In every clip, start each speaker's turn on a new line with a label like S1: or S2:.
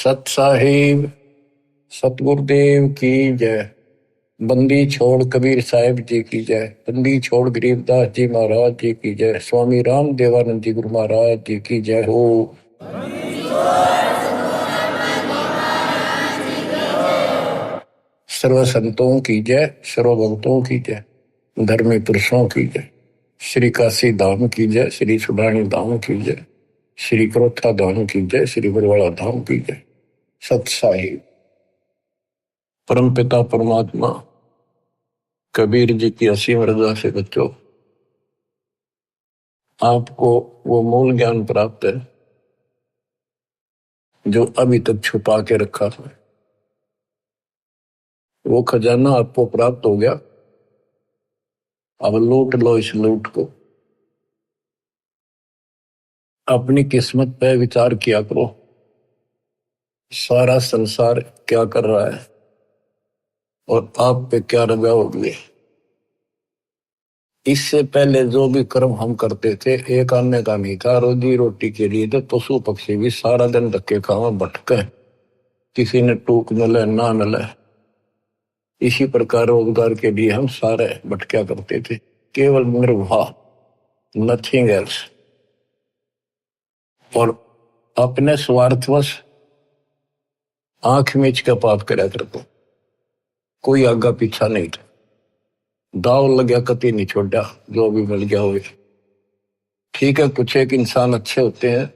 S1: सत साहिब सतगुरुदेव की जय। बंदी छोड़ कबीर साहिब जी की जय। बंदी छोड़ गरीबदास जी महाराज जी की जय। स्वामी राम देवानंद जी गुरु महाराज जी की जय हो। सर्व संतों की जय, सर्व भक्तों की जय, धर्मी पुरुषों की जय। श्री काशी धाम की जय, श्री सुडानी धाम की जय, श्री क्रोथा धाम की जय, श्री बरवाड़ा धाम की जय। सत साहिब परम पिता परमात्मा कबीर जी की असीम रजा से बच्चों, आपको वो मूल ज्ञान प्राप्त है जो अभी तक छुपा के रखा है। वो खजाना आपको प्राप्त हो गया। अब लूट लो इस लूट को। अपनी किस्मत पे विचार किया करो, सारा संसार क्या कर रहा है और आप पे क्या रजा होगी। इससे पहले जो भी कर्म हम करते थे, एक आने का नहीं था, रोजी रोटी के लिए तो पशु पक्षी भी सारा दिन धक्के खावा भटके, किसी ने टूक मिले ना मिले। इसी प्रकार रोजगार के लिए हम सारे भटका करते थे, केवल निर्वाह, नथिंग एल्स। और अपने स्वार्थवश आंख मीच का पाप करा करते, कोई आगा पीछा नहीं था। दाव लग्या कति नहीं छोड़ा, जो भी मिल गया हो। ठीक है, कुछ एक इंसान अच्छे होते हैं,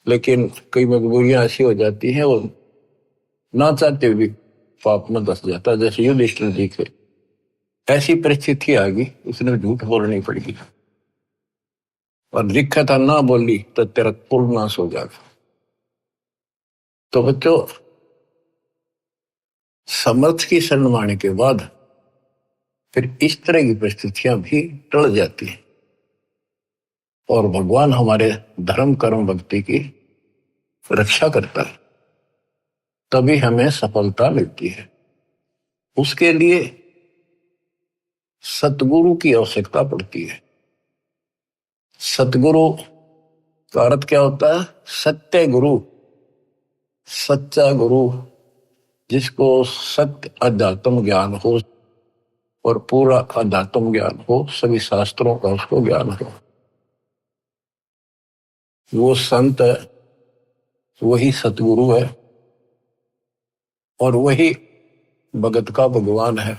S1: लेकिन कई मजबूरियां ऐसी हो जाती हैं वो ना चाहते हुए पाप में धस जाता है। जैसे युधिष्ठिर जी के ऐसी परिस्थिति आ गई, उसने झूठ बोलनी पड़ेगी और लिखा था ना बोली तो तेरा कुल नाश हो जाएगा। तो बच्चों, समर्थ की शरण माने के बाद फिर इस तरह की परिस्थितियां भी टल जाती हैं और भगवान हमारे धर्म कर्म भक्ति की रक्षा करता है, तभी हमें सफलता मिलती है। उसके लिए सतगुरु की आवश्यकता पड़ती है। सतगुरु का अर्थ क्या होता है? सत्य गुरु, सच्चा गुरु, जिसको सत्य अध्यात्म ज्ञान हो और पूरा अध्यात्म ज्ञान हो, सभी शास्त्रों का उसको ज्ञान हो। वो संत है, वही सतगुरु है और वही भगत का भगवान है।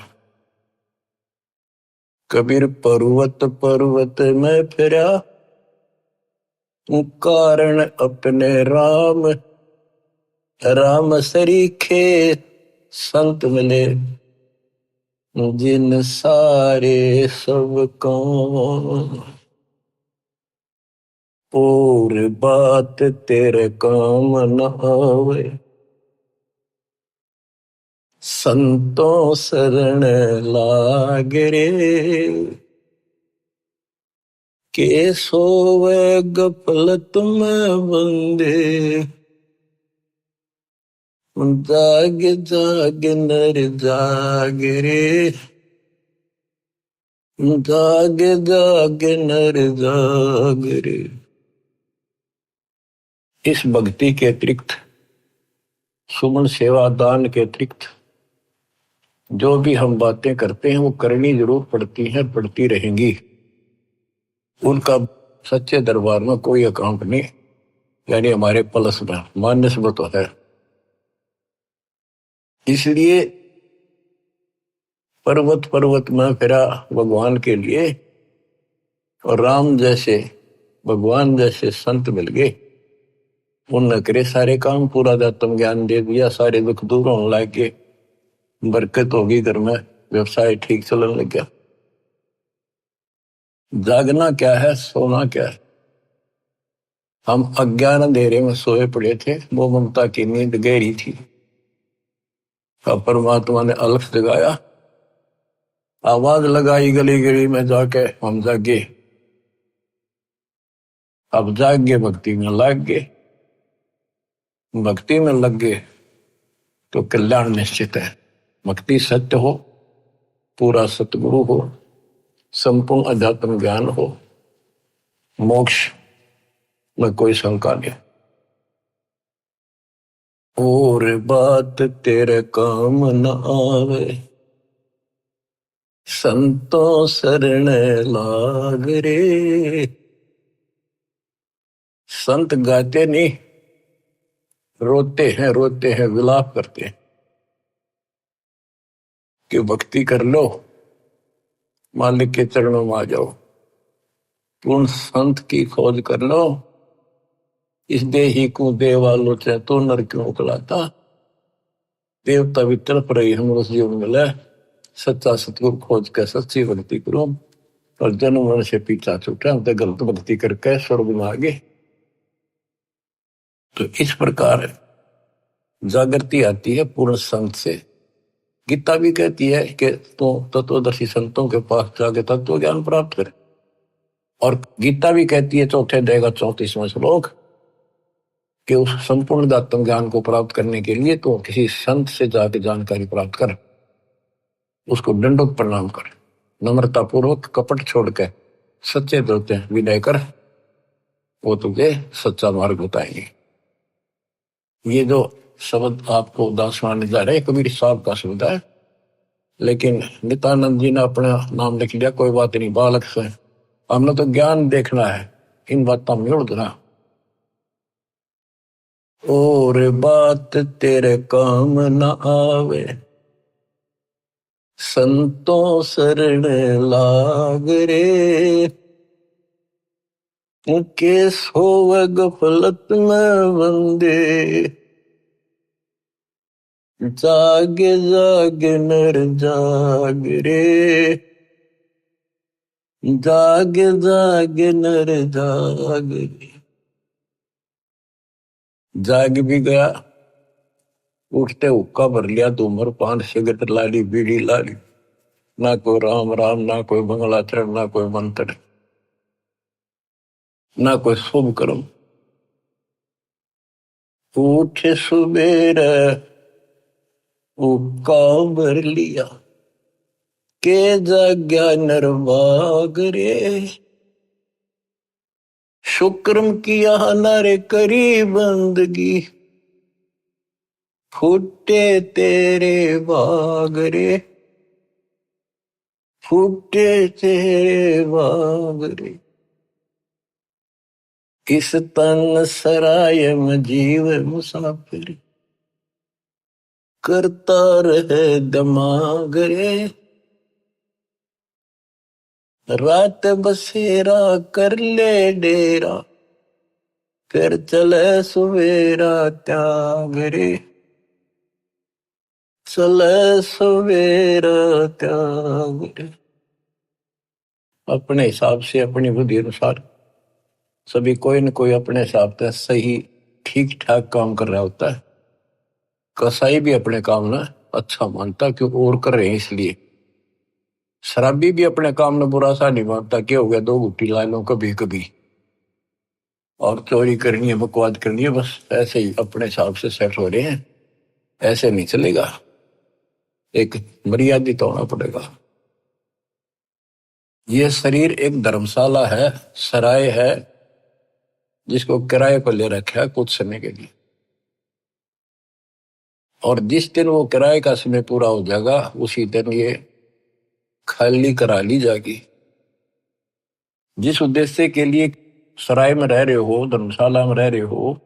S1: कबीर पर्वत पर्वत में फिरा, कारण अपने राम, राम सरीखे संत मिले, जिन सारे सब काम, और बात तेरे काम न आवे, संतों शरण लाग रे, के सोवे गफलत में बंदे, जाग जाग नर जाग रे, जाग जाग नर जाग रे। इस भक्ति के अतिरिक्त, सुमन सेवा दान के अतिरिक्त जो भी हम बातें करते हैं वो करनी जरूर पड़ती हैं, पड़ती रहेंगी। उनका सच्चे दरबार में कोई अकाउंट नहीं, यानी हमारे प्लस में माइनस में तो है। इसलिए पर्वत पर्वत में फिरा भगवान के लिए, और राम जैसे भगवान जैसे संत मिल गए, उनने करे सारे काम, पूरा अध्यात्म ज्ञान दे दिया, सारे दुख दूर होने लग गए, बरकत होगी घर में, व्यवसाय ठीक चलने लग गया। जागना क्या है, सोना क्या है? हम अज्ञान अंधेरे में सोए पड़े थे, वो ममता की नींद गहरी थी। अब परमात्मा ने अलख जगाया, आवाज लगाई गली गली में जाके, हम जागे। अब जाग गए, भक्ति में लग गए। भक्ति में लग गए तो कल्याण निश्चित है। भक्ति सत्य हो, पूरा सतगुरु हो, संपूर्ण अध्यात्म ज्ञान हो, मोक्ष में कोई शंका नहीं। और बात तेरे काम न आवे, संतों शरण लाग रे। संत गाते नहीं, रोते हैं, विलाप करते हैं कि भक्ति कर लो, मालिक के चरणों में आ जाओ। पूर्ण संत की खोज कर लो, इस देही को देवा लोचे तो नर क्यों उकलाता। देवता भी तड़प रही हम उस जीवन मिले, सच्चा सतगुरु खोज के सच्ची भक्ति करो। और जन्म मरण से पीछा छूटा, हम तो गलत भक्ति करके स्वर्ग में आ गए। तो इस प्रकार जागृति आती है पूर्ण संत से। गीता भी कहती है कि तो तत्वदर्शी संतों के पास जाके तत्व ज्ञान प्राप्त करे। और गीता भी कहती है चौथे अध्याय का 34वां श्लोक कि उस संपूर्ण आत्म ज्ञान को प्राप्त करने के लिए तो किसी संत से जाके जानकारी प्राप्त कर, उसको दंडोत प्रणाम कर, नम्रता पूर्वक कपट छोड़ के सच्चे दोते विनय कर, वो तुझे सच्चा मार्ग बताएंगे। ये जो शब्द आपको दासवान जा रहे कबीर साहब का शब्द है, लेकिन नित्यानंद जी ने अपना नाम लिख लिया, कोई बात नहीं, बालक से हमने तो ज्ञान देखना है, इन बातों में उड़ना। और बात तेरे काम न आवे, संतों शरण लाग रे। के सोव गफलत में बंदे, जागे जागे नर जाग रे। जागे जागे नर जाग रे। जाग भी गया, उठते हुक्का भर लिया, धूम्रपान सिगरेट लाली, बीड़ी लाली, ना कोई राम राम, ना कोई मंगलाचरण, ना कोई मंत्र, ना कोई शुभ कर्म। उठ सुबेर हुक्का भर लिया, के जाग्या नरवाग रे। शुक्रम किया नर करी बंदगी, फूटे तेरे बाग रे। फूटे तेरे बाग रे। इस तन सराय में जीव मुसाफिर, करता रहे दिमाग रे। रात बसेरा कर ले डेरा, फिर चले सवेरा त्याग रे। चले सवेरा त्याग रे। अपने हिसाब से, अपनी बुद्धि अनुसार सभी कोई न कोई अपने हिसाब से सही ठीक ठाक काम कर रहा होता है। कसाई भी अपने काम ना अच्छा मानता क्यों और कर रहे हैं इसलिए। शराबी भी अपने काम में बुरा सा नहीं मानता, क्या हो गया, दो घुट्टी ला लो कभी कभी, और चोरी करनी है, बकवाद करनी है, बस ऐसे ही अपने हिसाब से सेट हो रहे हैं। ऐसे नहीं चलेगा, एक मर्यादित होना पड़ेगा। ये शरीर एक धर्मशाला है, सराय है, जिसको किराए पर ले रखा है कुछ समय के लिए। और जिस दिन वो किराए का समय पूरा हो जाएगा, उसी दिन ये खाली करा ली जाएगी। जिस उद्देश्य के लिए सराय में रह रहे हो, धर्मशाला में रह रहे हो,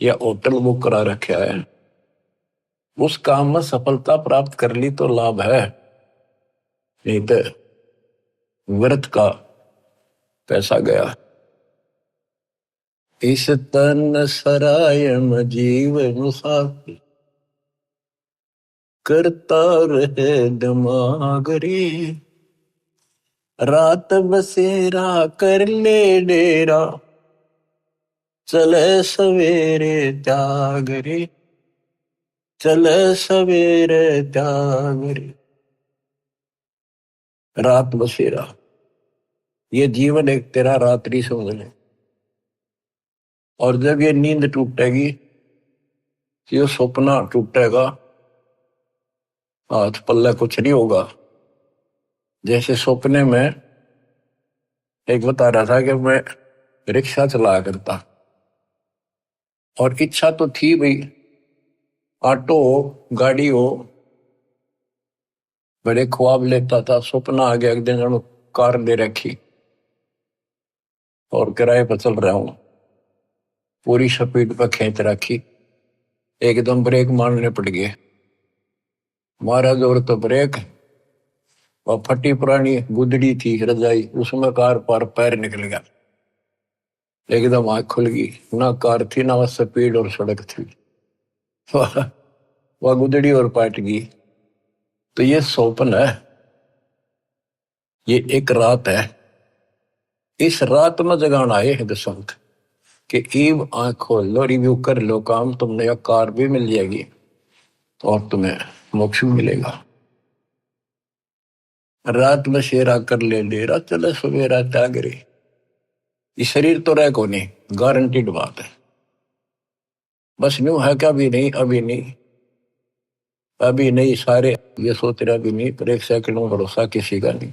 S1: या होटल बुक करा रखा है, उस काम में सफलता प्राप्त कर ली तो लाभ है, नहीं तो व्यर्थ का पैसा गया। इस तन सराय में जीव मुसाफिर, करता रहे दिमाग रे। रात बसेरा कर ले डेरा, चले सवेरे त्याग रे। चले सवेरे त्याग रे। रात बसेरा, ये जीवन एक तेरा रात्रि समझ ले। और जब ये नींद टूटेगी, ये सपना टूटेगा, हाथ पल्ले कुछ नहीं होगा। जैसे सपने में एक बता रहा था कि मैं रिक्शा चलाया करता, और इच्छा तो थी भाई ऑटो हो, गाड़ी हो, बड़े ख्वाब लेता था, सपना आ गया एक दिन जब कार ले रखी और किराए पर चल रहा हूं, पूरी स्पीड पर खींच रखी, एकदम ब्रेक मारने पड़ गए, मारा जोर तो ब्रेक, और फटी पुरानी गुदड़ी थी रजाई, उसमें कार पर पैर निकल गया, एकदम आंख खुल गई, ना कार थी ना स्पीड और सड़क थी, वह गुदड़ी और पाट गई। तो ये सौपन है, ये एक रात है, इस रात में जगाना आए है दशंत कि ईब आंख खोल लो, रिव्यू कर लो काम, तुमने यह कार भी मिल जाएगी और तुम्हें मोक्ष भी मिलेगा। रात में शेरा कर ले डेरा, चले सवेरा त्यागरे। ये शरीर तो रह को नहीं, गारंटीड बात है, बस न्यू है क्या, अभी नहीं, अभी नहीं, अभी नहीं, सारे ये सोच रहे अभी नहीं, पर एक सेकंड में भरोसा किसी का नहीं।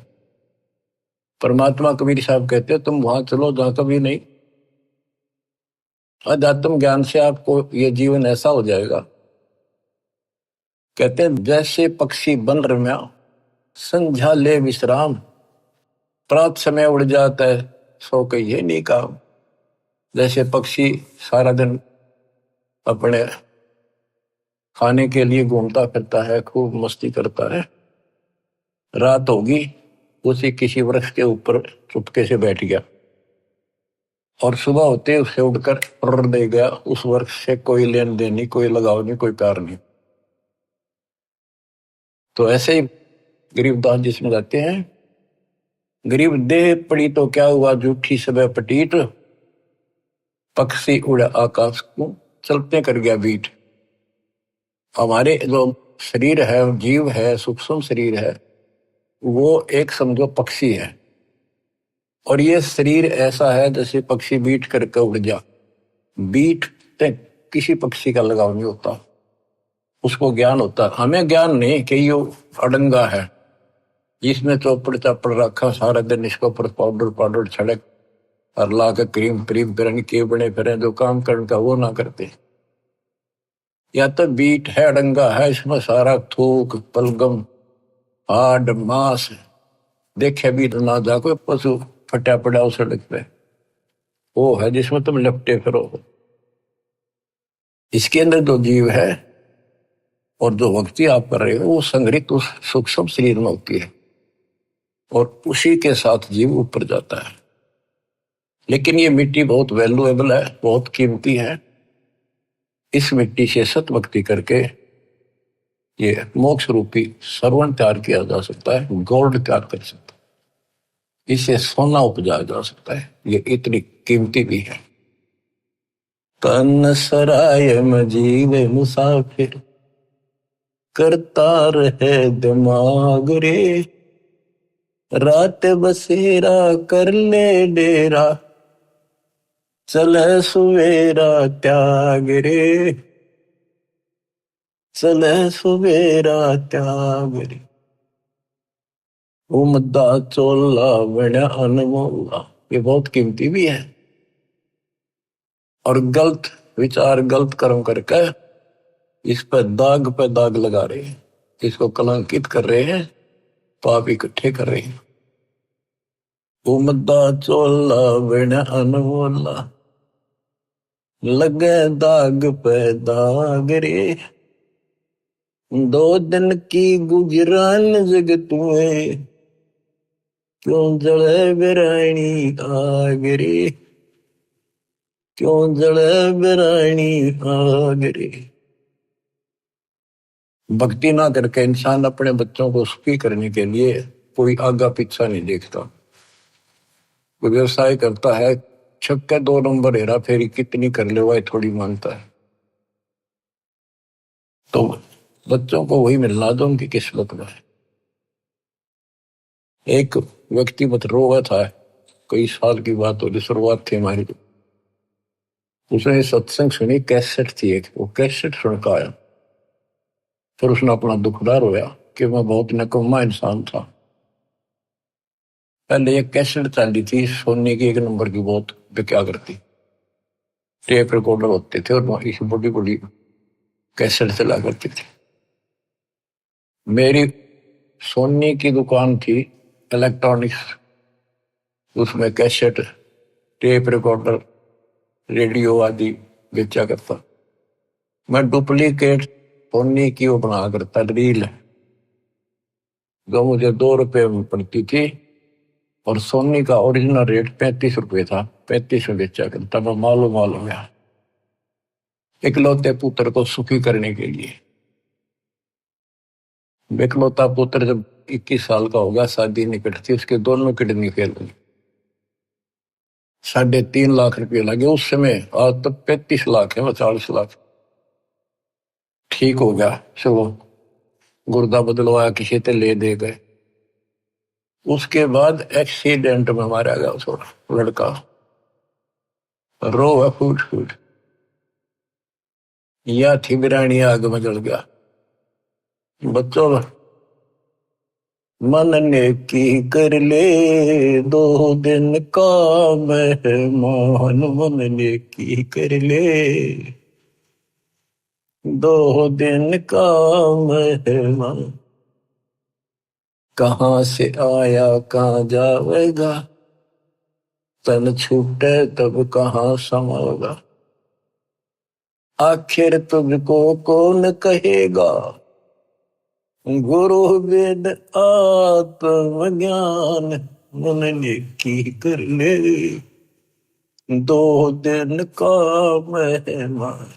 S1: परमात्मा कबीर साहब कहते हैं तुम वहां चलो जहां कभी नहीं। अध्यात्म ज्ञान से आपको ये जीवन ऐसा हो जाएगा, कहते हैं जैसे पक्षी बन रम्या, संध्या ले विश्राम, प्रात समय उड़ जाता है, सो कहिए नहीं काम। जैसे पक्षी सारा दिन अपने खाने के लिए घूमता फिरता है, खूब मस्ती करता है, रात होगी उसी किसी वृक्ष के ऊपर चुपके से बैठ गया और सुबह होते उससे उड़कर उड़ दे गया, उस वृक्ष से कोई लेन देन नहीं, कोई लगाव नहीं, कोई प्यार नहीं। तो ऐसे ही गरीबदास जिसमें जाते हैं, गरीब देह पड़ी तो क्या हुआ, झूठी सब पटीट, पक्षी उड़ा आकाश को, चलते कर गया बीट। हमारे जो शरीर है, जीव है, सूक्ष्म शरीर है, वो एक समझो पक्षी है, और ये शरीर ऐसा है जैसे पक्षी बीट करके उड़ जा, बीट ते किसी पक्षी का लगाव नहीं होता, उसको ज्ञान होता, हमें ज्ञान नहीं कि ये अड़ंगा है, जिसमें चौपड़ चापड़ रखा, सारा दिन इसके ऊपर पाउडर पाउडर छड़क और ला के क्रीम क्रीम करने के बने फिर जो काम करने का वो ना करते। या तो बीट है, अड़ंगा है, इसमें सारा थूक पलगम हाड मांस देखे भी तो ना जा, कोई पशु फटा पड़ा उस सड़क पे, वो है जिसमें तुम लपटे फिरो। इसके अंदर जो जीव है और जो भक्ति आप कर रहे हो वो संग्रहित उस सूक्ष्म शरीर में होती है, और उसी के साथ जीव ऊपर जाता है। लेकिन ये मिट्टी बहुत वैल्यूएबल है, बहुत कीमती है, इस मिट्टी से सत भक्ति करके ये मोक्ष रूपी सरवण तैयार किया जा सकता है, गोल्ड तैयार कर सकता है, इसे सोना उपजाया जा सकता है, ये इतनी कीमती भी है। तन सराय में जीव मुसाफिर, करता रहे दिमाग रे, रात बसेरा कर ले डेरा, चले सुवेरा त्याग रे, चले सुवेरा त्याग रे। उमदा चोला बड़ा अनमोला, ये बहुत कीमती भी है। और गलत विचार गलत कर्म करके इस पे दाग लगा रहे हैं, इसको कलंकित कर रहे हैं, पाप इकट्ठे कर रहे हैं। उमदा चोला बड़ा अनमोला, लगे दाग पे दाग रे, दो दिन की गुजरान जगत में, क्यों जले बिरानी आग रे, क्यों जले बिरानी आग रे। भक्ति ना करके इंसान अपने बच्चों को सुखी करने के लिए कोई आगा पीछा नहीं देखता, कोई व्यवसाय करता है, छक्के 2 नंबर हेरा फेरी कितनी कर ले वह थोड़ी मानता है, तो बच्चों को वही मिलना जो उनकी किस्मत में है। एक व्यक्ति मत रोगा था, कई साल की बात हो, शुरुआत थी हमारी, उसने सत्संग सुनी, कैसेट थी एक, वो कैसेट सुन का आया, फिर उसने अपना दुखदार होया कि मैं बहुत नकम्मा इंसान था। पहले एक कैसेट चली थी सोने की, 1 नंबर की, बहुत क्या करती, टेप रिकॉर्डर होते थे और इस बड़ी बड़ी कैसेट चला करती थी। मेरी सोनी की दुकान थी इलेक्ट्रॉनिक्स, उसमें कैसेट, टेप रिकॉर्डर, रेडियो आदि बेचा करता। मैं डुप्लीकेट सोनी की वो बना करता रील, जो मुझे 2 रुपए में पड़ती थी, और सोनी का ओरिजिनल रेट 35 रुपए था। 35 में बेचा करता। मैं मालूम हो गया, इकलौते पुत्र को सुखी करने के लिए। इकलौता पुत्र जब 21 साल का होगा, शादी निकट थी, उसके दोनों किडनी फेल हुई। 3.5 लाख रुपये लगे उस समय। आज तो 35 लाख है, 40 लाख। ठीक हो गया, चलो गुर्दा बदलवाया, किसी से ले दे गए। उसके बाद एक्सीडेंट में मारा गया उस लड़का, रो है फूट फूट। या थी बिरानी आग में जल गया। बच्चों, मन ने की कर ले 2 दिन का मेहमान, मन ने की कर ले 2 दिन का मेहमान। कहाँ से आया कहाँ जाएगा, तन छूटे तब कहाँ समाएगा। आखिर तुझको कौन कहेगा, गुरु वेद आत्मज्ञान। मन ने की कर ले 2 दिन का मेहमान।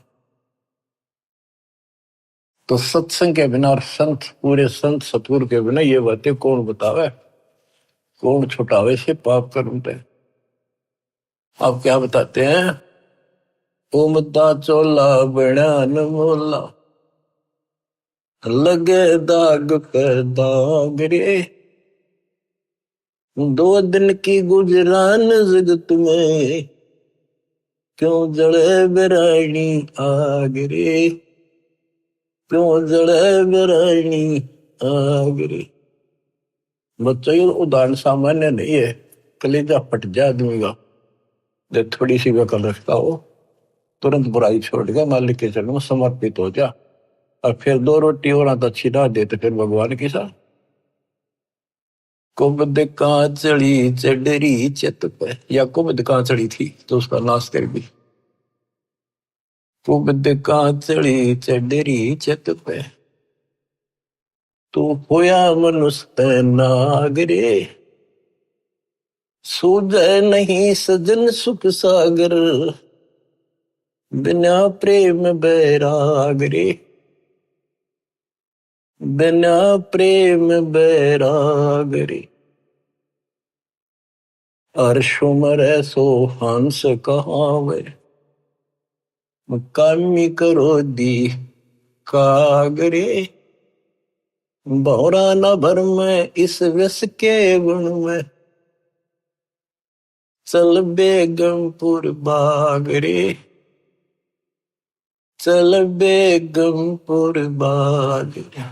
S1: तो सत्संग के बिना और संत, पूरे संत सतगुरु के बिना ये बातें कौन बतावे, कौन छुटावे से पाप कर्म पे। आप क्या बताते हैं, उमदा चोला बना न मोला, लगे दाग पे दाग रे। 2 दिन की गुजरान जगत में, क्यों जड़े बिरानी आग रे, क्यों जड़े बिरानी आग रे। बच्चों, ये उदाहरण सामान्य नहीं है, कलेजा फट जाए आदमी का। जब थोड़ी सी वकल रखता हो, तुरंत बुराई छोड़ के मालिक के चरणों में समर्पित हो जा, और फिर 2 रोटी और आटा छिड़ा दे तो फिर भगवान के साथ। कुबद कांचड़ी चढ़ी चित पे, या कुबद कांचड़ी थी तो उसका नाश कर दी। कुबद कांचड़ी चढ़ी चित पे, तू होया मनुष्य नागरे। सूझे नहीं सजन सुख सागर, बिना प्रेम बैराग रे, बिना प्रेम बैराग रे। अर्शुमर सो हंस कहावे, कामी करो दी कागरे। भौरा न भर में इस व्यस के गुण में, चल बेगमपुर बाग रे, चल बेगमपुर बाग रे।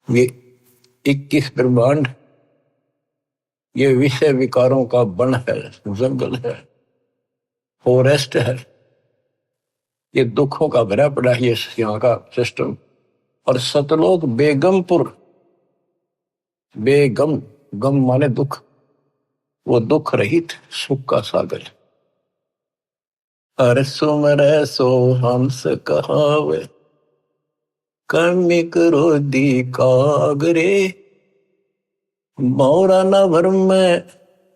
S1: ये 21 ब्रह्मांड, ये विषय विकारों का वन है, जंगल है, फॉरेस्ट है। ये दुखों का भरा पड़ा है ये यहाँ का सिस्टम। और सतलोक बेगमपुर, बेगम, गम माने दुख, वो दुख रहित सुख का सागर। हर सुमर सो हंस कहावे, कर्मी करो दी कागरे। मौरा न भर में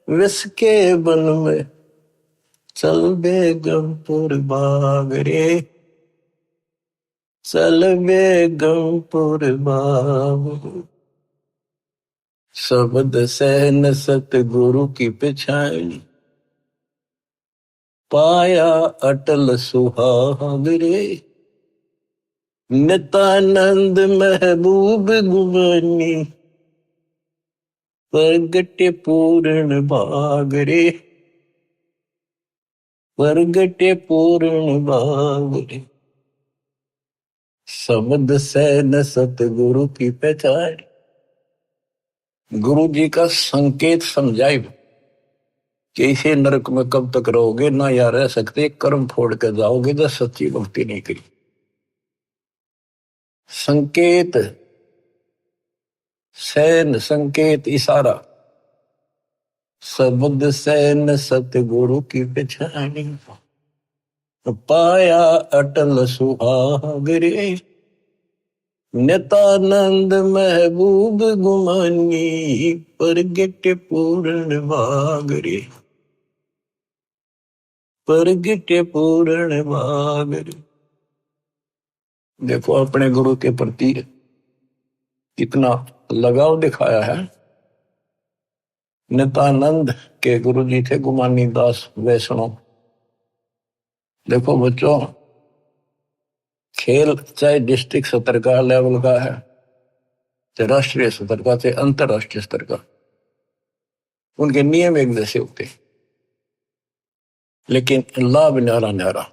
S1: विष के बन में, चल बेगमपुर बाग रे, चल बेगमपुर बाग। शब्द सहन सतगुरु की पिछाड़ी, पाया अटल सुहाग रे। नित्यानंद महबूब गुमानी, प्रगटे पूर्ण भाग रे, प्रगटे पूर्ण भाग रे। शब्द सहन सतगुरु की पहचान, गुरु जी का संकेत समझाए कि इसे नरक में कब तक रहोगे, ना या रह सकते, कर्म फोड़ कर जाओगे जब सच्ची भक्ति नहीं करी। संकेत, सैन संकेत इशारा, शब्द सैन सतगुरु की पहचानी, पाया अटल सुहाग रे, नितानंद महबूब गुमानी, परगट पूर्ण भाग रे, परगट पूर्ण भाग रे। देखो अपने गुरु के प्रति कितना लगाव दिखाया है। नितानंद के गुरु जी थे गुमानी दास वैष्णव। देखो बच्चों, खेल चाहे डिस्ट्रिक्ट स्तर का लेवल का है, चाहे राष्ट्रीय स्तर का, चाहे अंतरराष्ट्रीय स्तर का, उनके नियम एक जैसे होते, लेकिन लाभ न्यारा न्यारा।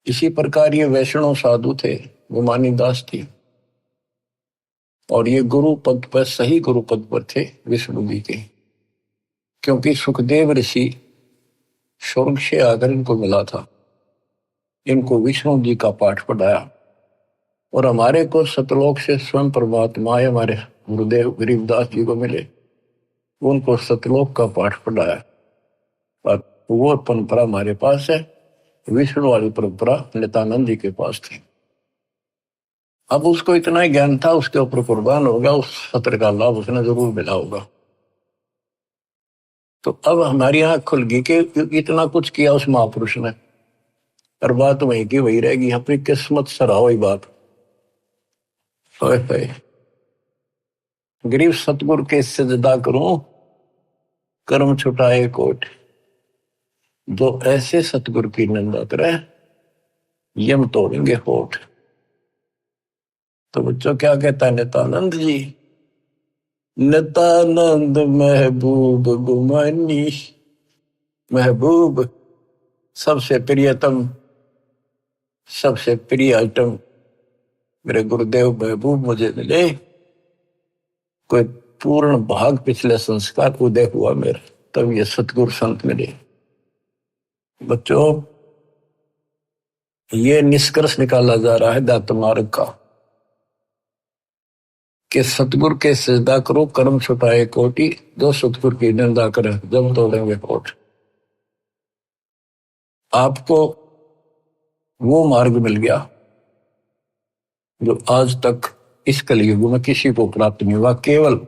S1: इसी प्रकार ये वैष्णव साधु थे, गुमानी दास थी, और ये गुरु पद पर, सही गुरु पद पर थे विष्णु जी के, क्योंकि सुखदेव ऋषि स्वर्ग से आकर इनको मिला था, इनको विष्णु जी का पाठ पढ़ाया, और हमारे को सतलोक से स्वयं परमात्मा हमारे गुरुदेव गरीबदास जी को मिले, उनको सतलोक का पाठ पढ़ाया, और वो परंपरा हमारे पास है। विष्णु वाली परंपरा नित्यानंद जी के पास थी। अब उसको इतना ही ज्ञान था, उसके ऊपर कुर्बान होगा, उस सत्र का लाभ उसने जरूर मिला होगा। तो अब हमारी आंख खुल गई कि इतना कुछ किया उस महापुरुष ने, और बात वहीं की वही रहेगी। अपनी किस्मत सराहो ही बात। गरीब सतगुरु के सजदा करूं, कर्म छुटाए कोट, जो ऐसे सतगुरु की निंदा करे यम तोड़ेंगे होठ। तो बच्चों क्या कहता है नित्यानंद जी? नित्यानंद महबूब गुमानी, महबूब सबसे प्रियतम, सबसे प्रिय आइटम मेरे गुरुदेव महबूब मुझे मिले। कोई पूर्ण भाग पिछले संस्कार उदय हुआ मेरा, तब ये सतगुरु संत मिले। बच्चों, ये निष्कर्ष निकाला जा रहा है दात मार्ग का कि सतगुरु के सजदा करो, कर्म छुटाए कोटि, जो सतगुरु की निंदा करे जब तोड़ेंगे होठ। आपको वो मार्ग मिल गया जो आज तक इस कलयुग में किसी को प्राप्त नहीं हुआ, केवल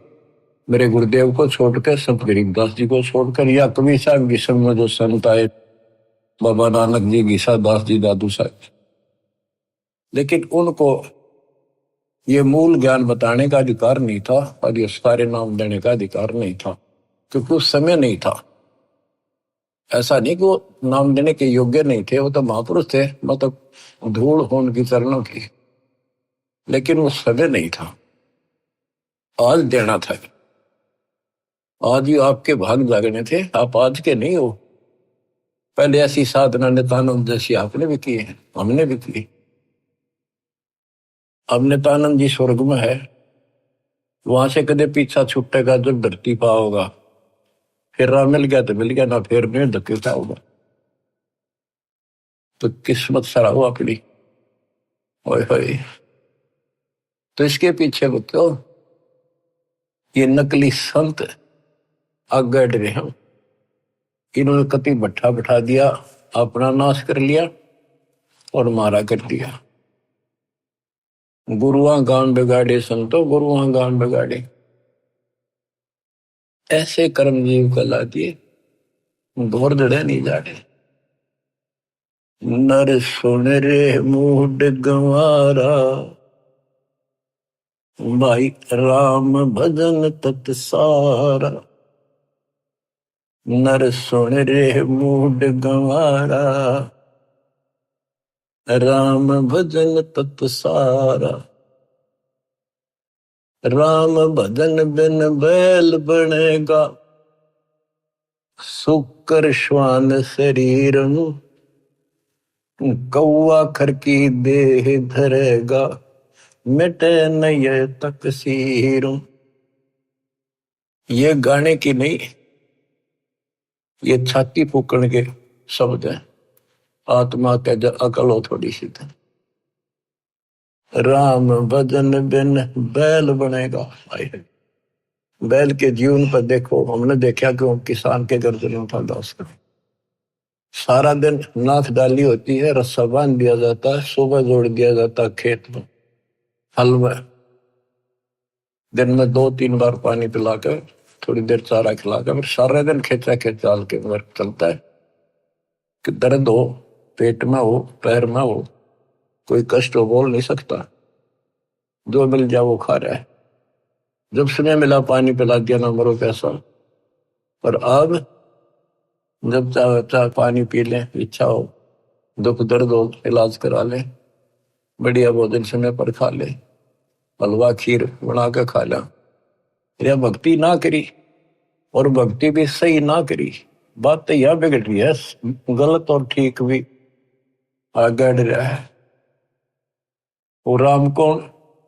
S1: मेरे गुरुदेव को छोड़कर, संत गरीबदास जी को छोड़कर, या कबीर साहब की संग में जो संत आए, बाबा नानक जी, गीसा दास जी, दादू साहब, लेकिन उनको ये मूल ज्ञान बताने का अधिकार नहीं था, और ये सारे नाम देने का अधिकार नहीं था, क्योंकि उस समय नहीं था। ऐसा नहीं कि वो नाम देने के योग्य नहीं थे, वो तो महापुरुष थे, मतलब धूल हो उनकी चरणों की, लेकिन वो समय नहीं था। आज देना था, आज ही आपके भाग जागने थे, आप आज के नहीं हो। पहले ऐसी साधना नित्यानंद जैसी आपने भी की है, हमने भी की। अब नित्यानंद जी स्वर्ग में है, वहां से कदे पीछा छूटेगा जब धरती पा होगा, फिर राह मिल गया तो मिल गया, ना फिर नहीं धकेता होगा। तो किस्मत सराहो अपनी। ओए होए, तो इसके पीछे बच्चों ये नकली संत आगे डरे हैं। इन्होंने कति भट्ठा बैठा दिया, अपना नाश कर लिया और मारा कर दिया। गुरुआ गान बिगाड़े संतो, गुरुआ गान बिगाड़े, ऐसे कर्म जीव कला दिए, घोर जड़े नहीं जाड़े। नर सुन रे मूड गंवारा, भाई राम भजन तत सारा। नर सुन रे मूड गंवारा, राम भजन तत सारा। राम भजन बिन बैल बनेगा, सुकर श्वान शरीर, कौआ खर की देह धरेगा, मिटे नय तकसीर। ये गाने की नहीं, ये छाती फूकण के शब्द हैं। आत्मा के जो अकल हो थोड़ी सी, राम भजन बिन बैल बनेगा। बैल के जीवन पर देखो, हमने देखा कि किसान के गर्दन था दास का सारा दिन नाथ डाली होती है, रस्सा बांध दिया जाता है, सुबह जोड़ दिया जाता है खेत में हल में, दिन में 2-3 बार पानी पिलाकर थोड़ी देर चारा खिलाकर फिर सारे दिन खेचा खेचाल के वर्क चलता है कि दर्द हो, पेट में हो, पैर में हो, कोई कष्ट हो, बोल नहीं सकता, जो मिल जाए वो खा रहा है। जब समय मिला पानी पिला दिया, ना मरो पैसा। पर अब जब चाहे चाहे पानी पी लें, इच्छा हो, दुख दर्द हो, इलाज करा ले, बढ़िया भोजन समय पर खा ले, हलवा खीर बना के खा ला, या भक्ति ना करी और भक्ति भी सही ना करी, बात तो यह बिगड़ रही है, गलत और ठीक भी आगे रहा है। वो राम कौन,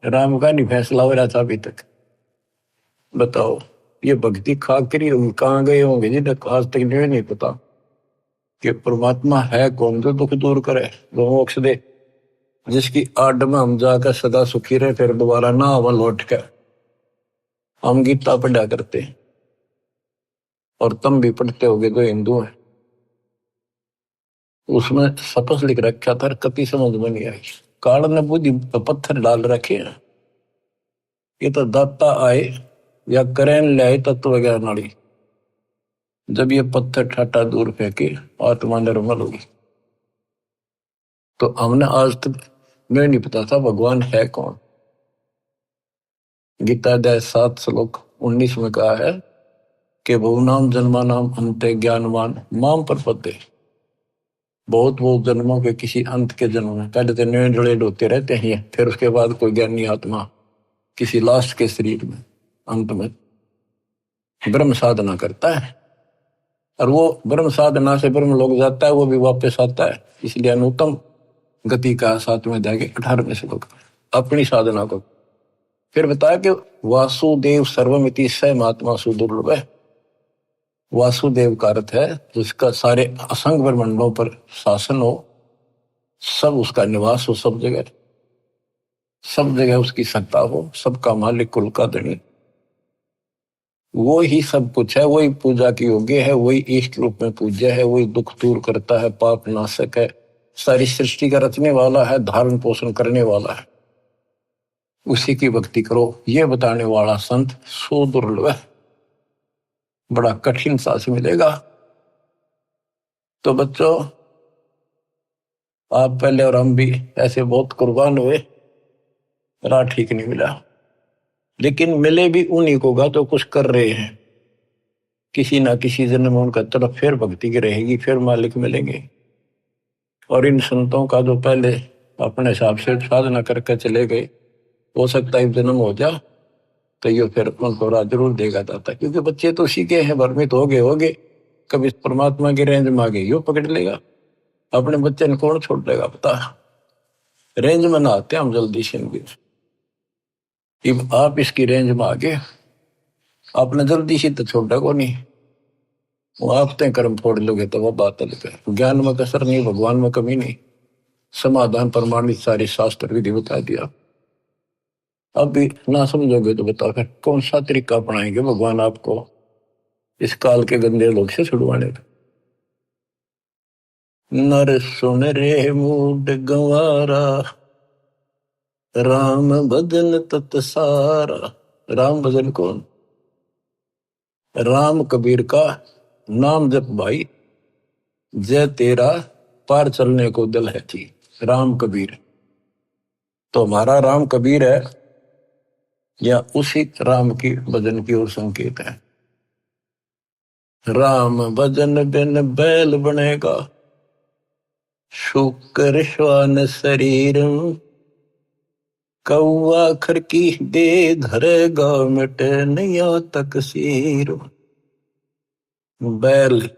S1: राम का नहीं फैसला हो रहा था अभी तक। बताओ ये भक्ति खा करी होंगे, कहाँ गए होंगे जिन्हें आज तक नहीं पता कि परमात्मा है कौन, जो दुख दूर करे, जो मोक्ष दे, जिसकी आड़ में हम जाकर सदा सुखी रहे, फिर दोबारा ना हम लौट कर। हम गीता पढ़ा करते और तुम भी पढ़ते होगे जो हिंदू है, उसमें सपस लिख रखा था, कभी समझ में नहीं आई। काल ने बुद्धि पत्थर डाल रखे हैं, ये तो दाता आए या करें ले आए तत्व ज्ञान नाड़ी, जब ये पत्थर ठाटा दूर फेंके आत्मा निर्मल होगी। तो हमने आज तक मैं नहीं पता था भगवान है कौन। गीता अध्याय 7 श्लोक 19 में कहा है कि बहुनाम जन्मानाम अंते ज्ञानवान माम प्रपद्ये। बहुत जन्मों के किसी अंत के जन्म में, पहले तो निर्णय होते रहते हैं, फिर उसके बाद कोई ज्ञानी आत्मा किसी लास्ट के शरीर में अंत में ब्रह्म साधना करता है, और वो ब्रह्म साधना से ब्रह्म लोग जाता है, वो भी वापस आता है। इसलिए अनुत्तम गति का 7वें अध्याय के 18वें श्लोक अपनी साधना को फिर बताया कि वासुदेव सर्वमिति स महात्मा सुदुर्लभ है। वासुदेव का अर्थ है जिसका सारे असंग ब्रह्मांडों पर शासन हो, सब उसका निवास हो, सब जगह उसकी सत्ता हो, सबका मालिक, कुल का धनी, वो ही सब कुछ है, वही पूजा की योग्य है, वही इष्ट रूप में पूज्य है, वही दुख दूर करता है, पाप नाशक है, सारी सृष्टि का रचने वाला है, धारण पोषण करने वाला है, उसी की भक्ति करो, ये बताने वाला संत सुदुर्लभ है, बड़ा कठिन सांस मिलेगा। तो बच्चों, आप पहले और हम भी ऐसे बहुत कुर्बान हुए, राह ठीक नहीं मिला, लेकिन मिले भी उन्हीं को गा तो कुछ कर रहे हैं, किसी ना किसी जन्म में उनका तरफ फिर भक्ति की रहेगी, फिर मालिक मिलेंगे। और इन संतों का जो पहले अपने हिसाब से साधना करके चले गए, हो सकता है जन्म हो जा तो ये फिर उनको राह जरूर देगा दाता, क्योंकि बच्चे तो सीखे हैं, भ्रमित हो गए, कभी परमात्मा की रेंज में आ गए यो पकड़ लेगा, अपने बच्चे ने कौन छोड़ देगा पता। रेंज में ना आते हम जल्दी से, आप इसकी रेंज में आ गए, आपने जल्दी से तो छोड़ा को नहीं, वो आप तय कर्म फोड़ लोगे तो वह बात अलग है। ज्ञान में कसर नहीं, भगवान में कमी नहीं, समाधान प्रमाणित सारे शास्त्र विधि बता दिया। अब भी ना समझोगे तो बताओ फिर कौन सा तरीका अपनाएंगे भगवान आपको इस काल के गंदे लोग से छुड़वाने का। नर सुन रे मूड गंवारा, राम भजन तत सारा। राम भजन कौन? राम कबीर का नाम जप भाई, जय तेरा पार चलने को दिल है थी। राम कबीर तो हमारा राम कबीर है या उसी राम की भजन की ओर संकेत है। राम भजन बिन बैल बनेगा, शुक्र श्वान शरीर, कौआ खर की दे धरेगा, मिटे नैया तक सीर। बैल,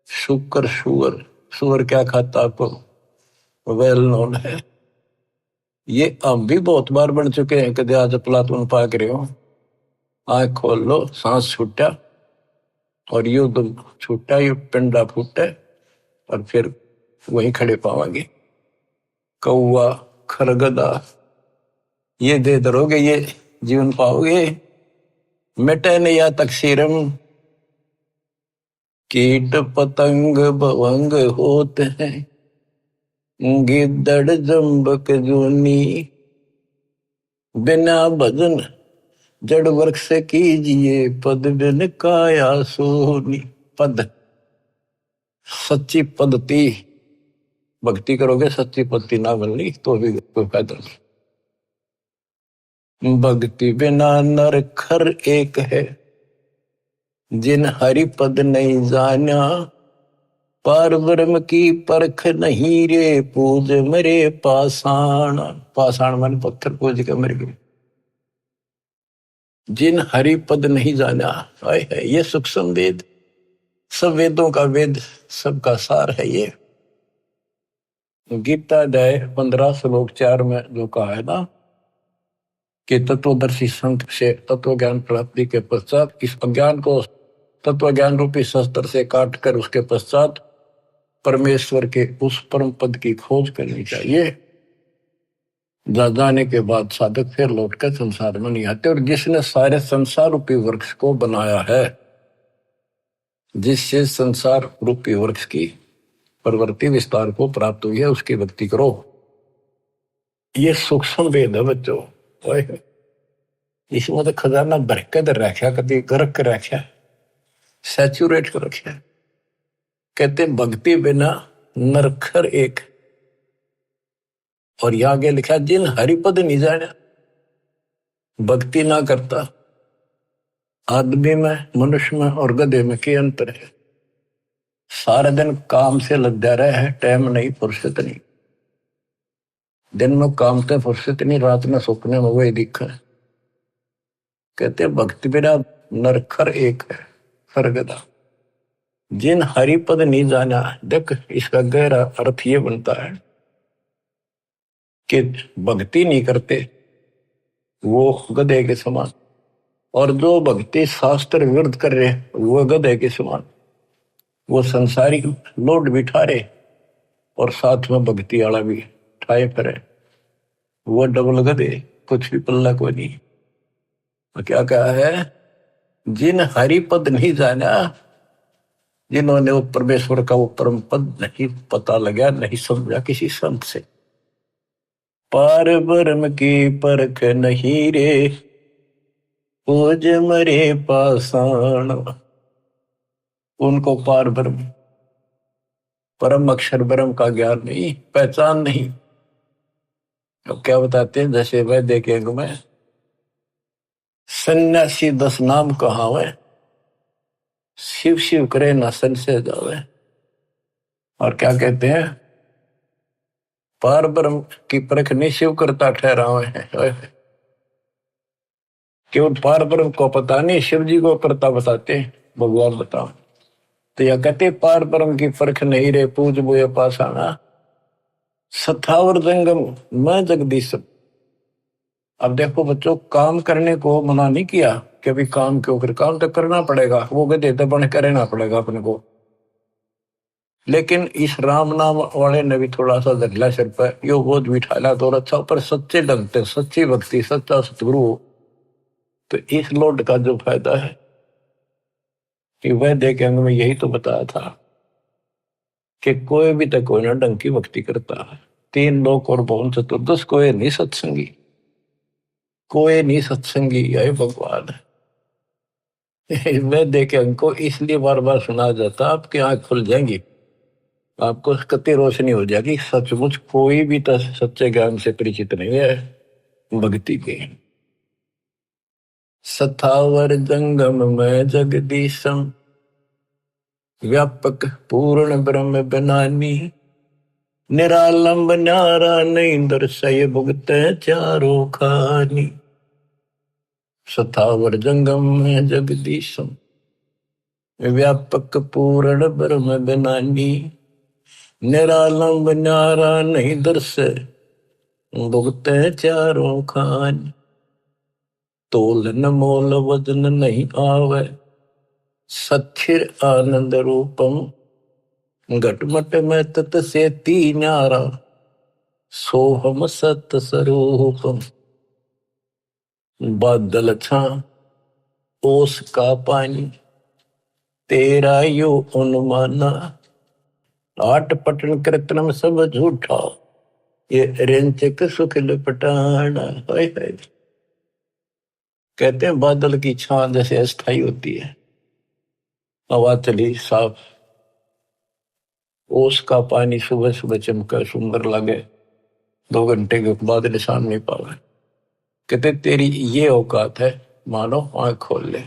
S1: शुक्र, सुअर, सुअर क्या खाता आपको वेल नोन है। ये हम भी बहुत बार बन चुके हैं, कदे आज प्लातून पाक रहे हो, आंख खोल लो, सांस छूटा और यू तो छूटा, यू पिंडा फूटा और फिर वहीं खड़े पावांगे। कौआ, खरगदा, ये दे दरोगे ये जीवन पाओगे। मिटे न या तकसीरम, कीट पतंग भवंग होते हैं, गिद्दड़ जम्बक जूनी, बिना भजन जड़ वर्ग से कीजिए, पद बिन काया सोनी। पद सच्ची पद्धति, भक्ति करोगे सच्ची पद्धति ना मिलनी तो भी कोई फायदा नहीं। भक्ति बिना नर खर एक है, जिन हरि पद नहीं जाना, पार ब्रह्म की परख नहीं रे, पूज मरे पाषाण। पाषाण मन पत्थर पूज के मर गए। जिन हरि पद नहीं जाना, है ये सूक्ष्म वेद, सब वेदों का वेद, सबका सार है ये। गीता अध्याय 15 श्लोक 4 में जो कहा है ना कि तत्वदर्शी संत से तत्व ज्ञान प्राप्ति के पश्चात इस अज्ञान को तत्व ज्ञान रूपी शस्त्र से काट कर उसके पश्चात परमेश्वर के उस परम पद की खोज करनी चाहिए। जाने के बाद साधक फिर लौटकर संसार में नहीं आते। और जिसने सारे संसार रूपी वृक्ष को बनाया है, जिससे संसार रूपी वृक्ष की प्रवृत्ति विस्तार को प्राप्त हुई है, उसकी भक्ति करो। ये सूक्ष्म वेद है बच्चों, इसमें तो खजाना भर के रखा, कभी गरक के रखा, सैचुरेट कर रखा। कहते भक्ति बिना नरखर एक, और यहां आगे लिखा जिन हरिपद नहीं जाना, भक्ति ना करता। आदमी में, मनुष्य में और गधे में क्या अंतर है? सारा दिन काम से लगा रहे है, टाइम नहीं, फुर्सत नहीं। दिन में काम से फुर्सत नहीं, रात में सपने में वही दिखा है। कहते भक्ति बिना नरखर एक है, सरगदा। जिन हरिपद नहीं जाना, देख इसका गहरा अर्थ ये बनता है कि भक्ति नहीं करते वो गधे के समान, और जो भक्ति शास्त्र विरुद्ध कर रहे वो गधे के समान। वो संसारिक लोड बिठा रहे और साथ में भक्ति वाला भी ठाए करे, वो डबल गधे, कुछ भी पल्ला को नहीं। तो क्या कहा है? जिन हरिपद नहीं जाना, जिन्होंने वो परमेश्वर का वो परम पद नहीं पता लगा, नहीं समझा किसी संत से। पार ब्रह्म की परख नहीं रे, पूज मरे पाषाण। उनको पार ब्रह्म, परम अक्षर ब्रह्म का ज्ञान नहीं, पहचान नहीं। तो क्या बताते हैं? जैसे वह देखेंगे मैं सन्यासी 10 नाम कहावे, शिव शिव करे न संशय जावे। और क्या कहते हैं? पार ब्रह्म की परख नहीं शिव करता ठहरावे है। केवल पार ब्रह्म को पता नहीं, शिव जी को करता बताते हैं, भगवान बताओ। तो यह कहते पार ब्रह्म की परख नहीं रे, पूज बोए पाषाणा। सथावर जंगम मैं जगदीश। अब देखो बच्चों, काम करने को मना नहीं किया कि अभी काम क्यों कर, काम तो करना पड़ेगा, वो गधे तो बन करना पड़ेगा अपने को। लेकिन इस राम नाम वाले ने भी थोड़ा सा धरला सिर पर, यो बोझ बिठाला तो अच्छा, पर सच्चे ढंग से सच्ची भक्ति, सच्चा सतगुरु। तो इस लोड का जो फायदा है कि वह देखे में यही तो बताया था कि कोई भी तक कोई ना ढंग की भक्ति करता है। 3 लोक और भवन चतुर्दश, कोई नहीं सत्संगी, कोई नहीं सत्संगी है भगवान। वह देखे हमको इसलिए बार बार सुना जाता, आपकी आंख खुल जाएंगी, आपको कति रोशनी हो जाएगी। सचमुच कोई भी तो सच्चे ज्ञान से परिचित नहीं है भक्ति के। सथावर जंगम में जगदीशम, व्यापक पूर्ण ब्रह्म बनानी, निरालंब न्यारा नहीं दर्शय भुगत चारों खानी। सथावर जंगम में जगदीशम, व्यापक पूर्ण ब्रह्म बनानी, निरालंब न्यारा नहीं दर्शय भुगत चारों खानी। तोल न मोल वजन नहीं आवे, सच्चिर आनंद रूपम, घटमट में तत से ती न्यारा, सोहम सत स्वरूपम। बादल छा ओस का पानी, तेरा यो अनुमाना, आठ पटन कृतनम सब झूठा, ये रेंचक सुख लपटाना। हाय हाय। कहते हैं बादल की छां जैसे अस्थाई होती है, हवा चली साफ, ओस का पानी सुबह सुबह चमका सुंदर लगे, 2 घंटे के बाद निशान नहीं पावे। कहते तेरी ये औकात है, मानो आंख खोल ले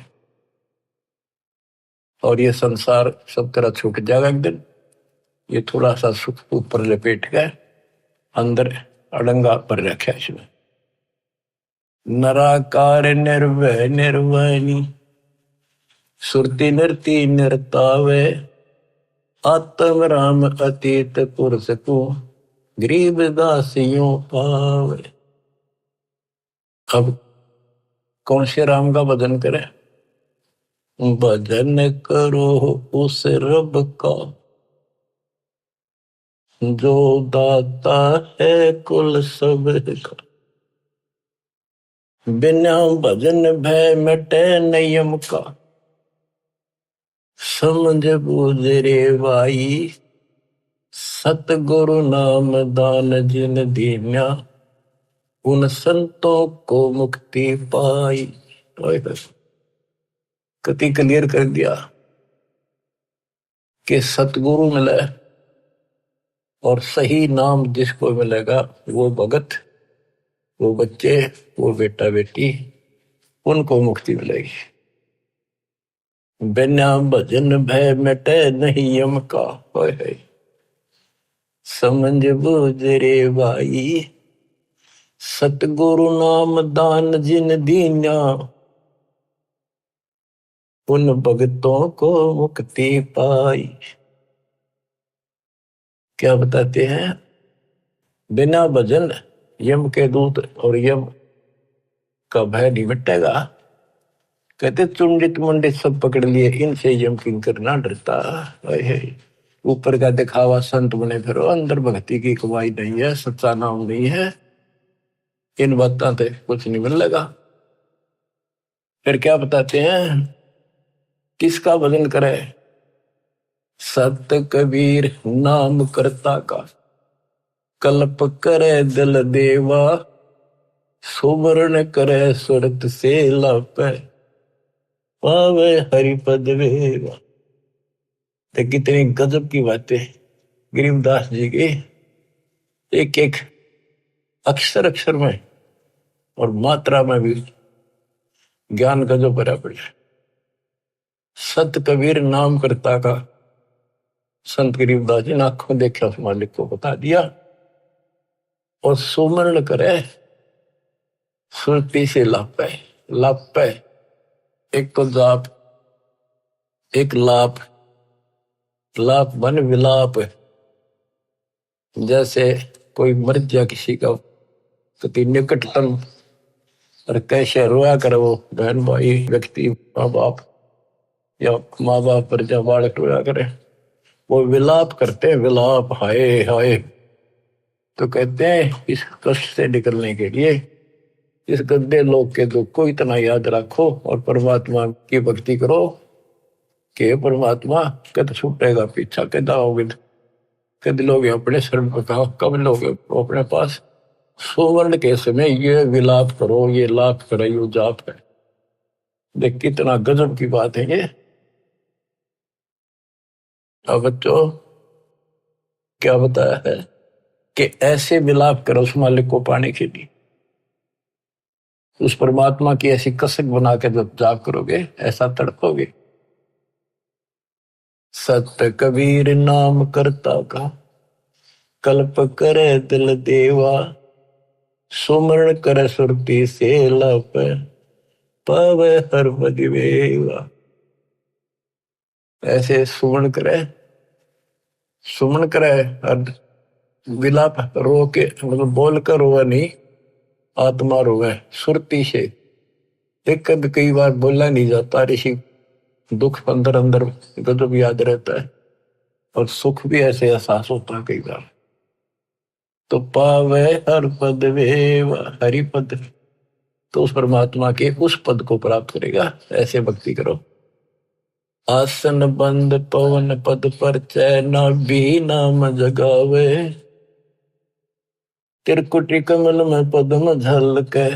S1: और ये संसार सब तरह छूट जाएगा एक दिन। ये थोड़ा सा सुख ऊपर लपेट गए, अंदर अड़ंगा पर रखा इसमें। नराकार निर्भय निर्वाणी, सुरती नरती नरतावे, आत्म राम अतीत पुरुष को, गरीब दासियों पावे। अब कौन से राम का भजन करें? भजन करो उस रब का, जो दाता है कुल सब का। बिना भजन भय मिटे नियम का, समझ बूझ रे भाई, सतगुरु नाम दान जिन दीन्या, उन संतों को मुक्ति पाई। कति क्लियर कर दिया कि सतगुरु मिले और सही नाम जिसको मिलेगा वो भगत, वो बच्चे, वो बेटा बेटी, उनको मुक्ति मिलेगी। बिना भजन भय मिटे नहीं यम का, है समझ बूझ रे भाई, सतगुरु नाम दान जिन दीन्या, उन भगतों को मुक्ति पाई। क्या बताते हैं? बिना भजन यम के दूत और यम का भय नहीं मिटेगा। कहते चुंडित मुंडित सब पकड़ लिए, इनसे यम किंकर ना डरता। ऊपर का दिखावा संत बने फिरो, अंदर भक्ति की कमाई नहीं है, सच्चा नाम नहीं है, इन बातों से कुछ नहीं मिलेगा। फिर क्या बताते हैं? किसका भजन करे? सत कबीर नाम करता का, कल्प करे दिल देवा, सुवर्ण करे सुरत से लापे, पावे हरिपद वेवा। तो कितनी गजब की बातें गरीबदास जी की, एक एक अक्षर अक्षर में और मात्रा में भी ज्ञान गजब भरा पड़ा। सत कबीर नाम करता का, संत गरीबदास जी ने आंखों देखा उस मालिक को बता दिया। और सुमरण करे सुरती से लापे, लापे एक तो जाप, एक लाप, लाप बन विलाप। जैसे कोई मर जा किसी का कति निकटतम, और कैसे रोया करे वो बहन भाई व्यक्ति, माँ बाप या माँ बाप पर जब बालक रोया करे, वो विलाप करते हैं, विलाप, हाय हाय। तो कहते हैं इस कष्ट से निकलने के लिए इस गंदे लोग के दुख को इतना याद रखो और परमात्मा की भक्ति करो कि परमात्मा कद छूटेगा पीछा, कद आओगे, कद लोग अपने शरण पर कहा, कब लोग अपने पास। सुवर्ण के समय ये विलाप करो, ये लाप करो, ये जाप है। देख कितना गजब की बात है ये। अब बच्चों क्या बताया है कि ऐसे विलाप करो उस मालिक को पाने के लिए, उस परमात्मा की ऐसी कसक बना के जब जाप करोगे ऐसा तड़पोगे। सत्य कबीर नाम करता का, कल्प करे दिल देवा, सुमरण करे सुरती से लप, पावे हर बदिवेवा। ऐसे सुमरण करे, सुमन करे, विलाप रो के मतलब बोल कर रोवे नहीं, आत्मा रोवे सुरती से। एक कद कई बार बोला नहीं जाता, ऋषि दुख अंदर अंदर गजब याद रहता है और सुख भी ऐसे एहसास होता है कई बार। तो पावे हर पद वेव, हरि पद तो उस परमात्मा के उस पद को प्राप्त करेगा। ऐसे भक्ति करो। आसन बंद पवन पद पर चैन भी नाम जगावे, त्रिकुटी कमल में पद्म झलके,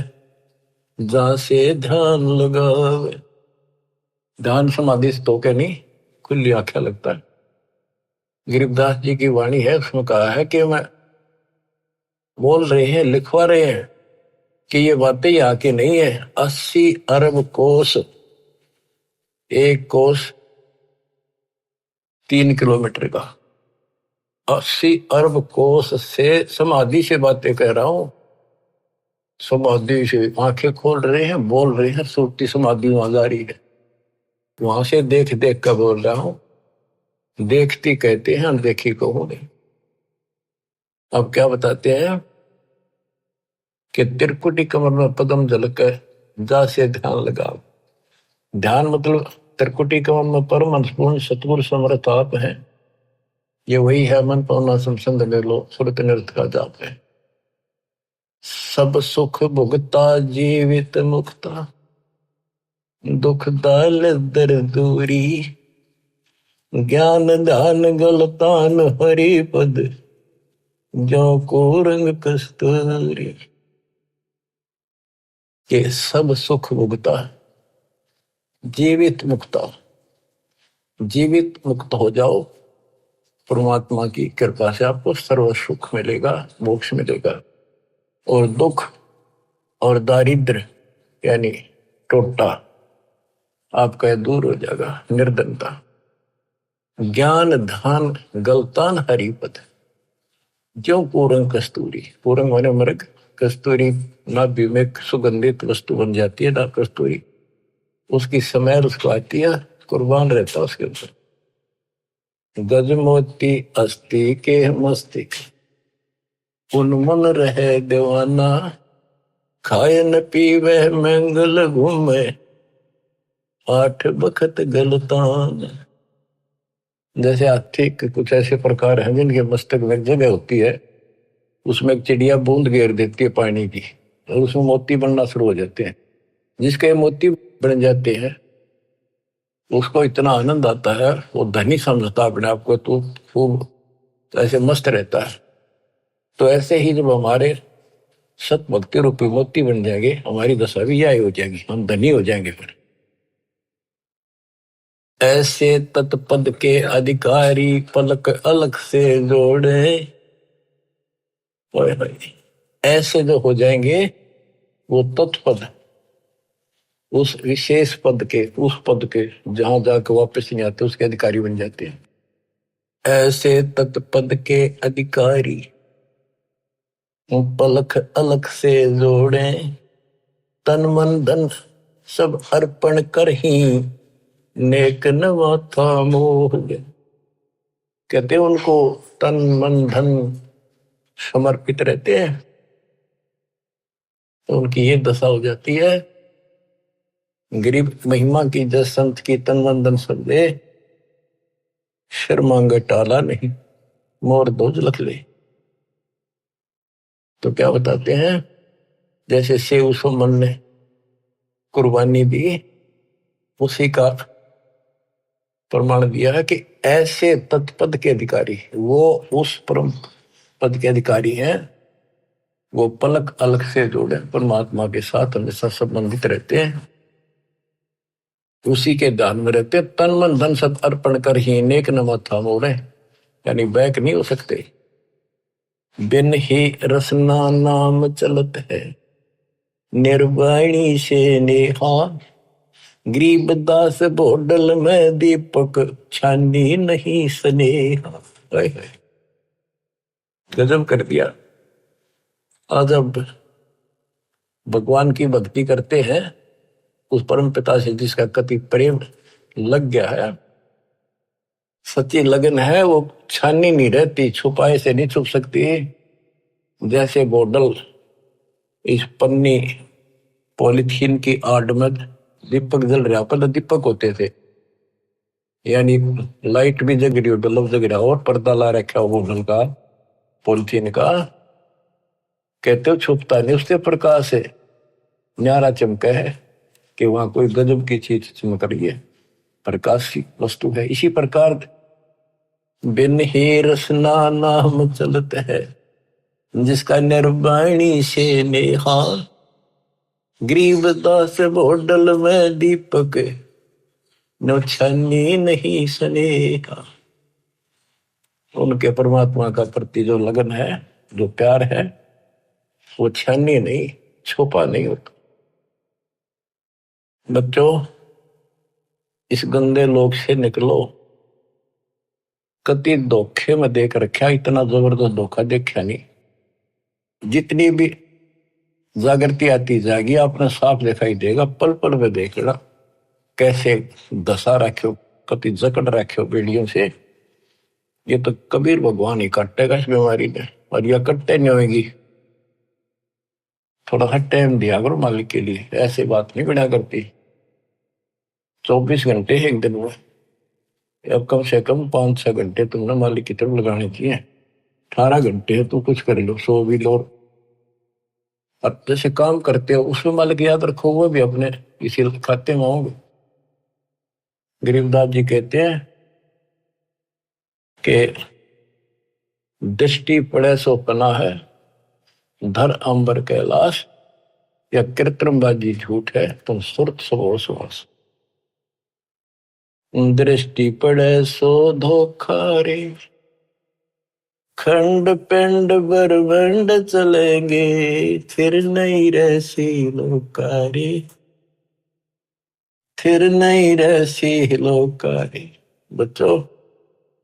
S1: जा से ध्यान लगावे। ध्यान समाधि से तो क्या नहीं, खुली आंखें लगता है। गरीबदास जी की वाणी है, उसमें कहा है कि मैं बोल रहे हैं, लिखवा रहे हैं कि ये बातें यहाँ की नहीं है। 80 अरब कोस, एक कोस 3 किलोमीटर का, 80 अरब कोस से समाधि से बातें कह रहा हूं। समाधि से आंखें खोल रहे हैं, बोल रहे हैं, सुरती समाधि वहां जा रही है। वहां से देख देख कर बोल रहा हूं। देखती कहते हैं, अनदेखी को हो नहीं। अब क्या बताते हैं कि त्रिकुटी कमर में पदम झलक है, जा से ध्यान लगाओ। ध्यान मतलब त्रिकुटी कमर में परम अंशपूर्ण सतगुरु समर्थ आप है। ये वही है, मन पावना संसंद ले लो, सुरत नृत का जाप है। सब सुख भुगता जीवित मुक्ता, दुख दाल दर दूरी, ज्ञान ध्यान गलतान हरि पद, जो को रंग कस्तूरी। के सब सुख भुगता, जीवित मुक्ता। जीवित मुक्त हो जाओ, परमात्मा की कृपा से आपको सर्व सुख मिलेगा, मोक्ष मिलेगा। और दुख और दारिद्र यानी टोटा आपका दूर हो जाएगा, निर्धनता। ज्ञान ध्यान गलतान हरिपद, जो पूरंग कस्तूरी। पूरंग माने मृग, कस्तूरी नाभि में सुगंधित वस्तु बन जाती है ना, कस्तूरी उसकी समय उसको आती है, कुर्बान रहता उसके ऊपर। गज मोती अस्थि के मस्तिष्क, उन्मन रहे दीवाना, खाए न पीवे मंगल घूमे, 8 बखत गलतान। जैसे हाथी के कुछ ऐसे प्रकार हैं जिनके मस्तक में जगह होती है, उसमें एक चिड़िया बूंद घेर देती है पानी की, और उसमें मोती बनना शुरू हो जाते हैं। जिसके मोती बन जाते हैं उसको इतना आनंद आता है, वो धनी समझता अपने आप को, तो खूब ऐसे मस्त रहता है। तो ऐसे ही जब हमारे सत भक्ति रूपी मोती बन जाएंगे, हमारी दशा भी यही हो जाएगी, हम धनी हो जाएंगे। फिर ऐसे तत्पद के अधिकारी पलक अलग से जोड़े, ऐसे जो हो जाएंगे वो तत्पद, उस विशेष पद के, उस पद के जहां जाकर वापस नहीं आते, उसके अधिकारी बन जाते हैं। ऐसे तत्पद के अधिकारी पलक अलग से जोड़े, तन मन धन सब अर्पण कर ही, नेक नवा था मोह। कहते उनको तन मन धन समर्पित रहते हैं, तो उनकी ये दशा हो जाती है। गरीब महिमा की जस संत की तन मन धन सब दे, शर्मांग टाला नहीं, मोर दोज लख ले। तो क्या बताते हैं, जैसे सेव सुमन ने कुर्बानी दी, उसी का प्रमाण दिया है कि ऐसे तत्पद के अधिकारी, वो उस परम पद के अधिकारी हैं, वो पलक अलग से जोड़े परमात्मा के साथ हमेशा संबंधित रहते हैं, उसी के ध्यान में रहते। तन मन धन सब अर्पण कर ही नेक नवा था मोड़े, यानी बैक नहीं हो सकते। बिन ही रसना नाम चलत है, निर्वाणी से नेहा, गरीब दास बोडल में दीपक, छानी नहीं स्नेहा। गजब कर दिया। आज अब भगवान की भक्ति करते हैं, उस परम पिता से जिसका कति प्रेम लग गया है, सच्ची लगन है, वो छानी नहीं रहती, छुपाए से नहीं छुप सकती। जैसे बोतल इस पन्नी पॉलिथीन की आड़ में दीपक जल रहा, पहले दीपक होते थे, यानी लाइट भी जग रही हो, बल्ब जग रहा, और पर्दा ला रखा हो बोतल का, पॉलिथीन का, कहते हो छुपता नहीं उससे प्रकाश है। न्यारा चमका है कि वहां कोई गजब की चीज चमक रही है, प्रकाश की वस्तु है। इसी प्रकार बिन ही रसना नाम चलत है, जिसका निर्वाणी से नेहा, गरीबदास बोडल में दीपक नो छनी नहीं स्नेहा। उनके परमात्मा का प्रति जो लगन है, जो प्यार है, वो छानी नहीं, छुपा नहीं होता। बच्चों, इस गंदे लोक से निकलो। कति धोखे में देख रखा, इतना जबरदस्त धोखा देखा नहीं। जितनी भी जागृति आती जाएगी, आपने साफ दिखाई देगा। पल पल में देखना कैसे दशा रखो, कति जकड़ रखो बेड़ियों से। ये तो कबीर भगवान ही काटेगा इस बीमारी में, और यह कटते नहीं होगी। थोड़ा सा टाइम दिया करो मालिक के लिए, ऐसे बात नहीं बिना करती। 24 घंटे एक दिन में, अब कम से कम 5-6 घंटे तुमने मालिक की तरफ लगाने चाहिए। 18 घंटे तो कुछ कर लो, सो भी लो। अब जैसे काम करते हो उसमें मालिक याद रखो, वो भी अपने इसी खाते में होंगे। गरीबदास जी कहते हैं कि दृष्टि पड़े सो पना है, धर अंबर कैलाश, या कृत्रिमबाजी झूठ है, तुम सुरत सो सुहास। दृष्टि पड़े सो धोखा रे, खंड पिंड बरबंड चलेंगे, फिर नहीं रहसी लोकारी, फिर नहीं रहसी लोकारी। बच्चों,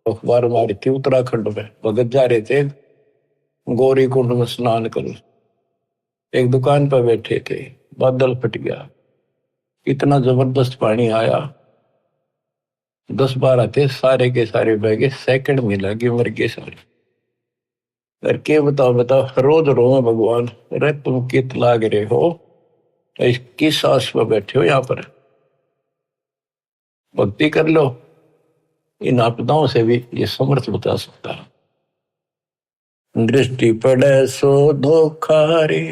S1: अखबार मारी थी उत्तराखंड में, भगत जा रहे थे गौरी कुंड में स्नान कर, एक दुकान पर बैठे थे, बादल फट गया, इतना जबरदस्त पानी आया, 10-12 थे, सारे के सारे बह गए, सेकंड में लगे मर गए सारे। करके बताओ रोज रो भगवान, अरे तुम कित लाग रहे हो, किस आस पर बैठे हो, यहाँ पर भक्ति कर लो। इन आपदाओं से भी ये समर्थ बता सकता है। दृष्टि पड़े सो धोखा रे,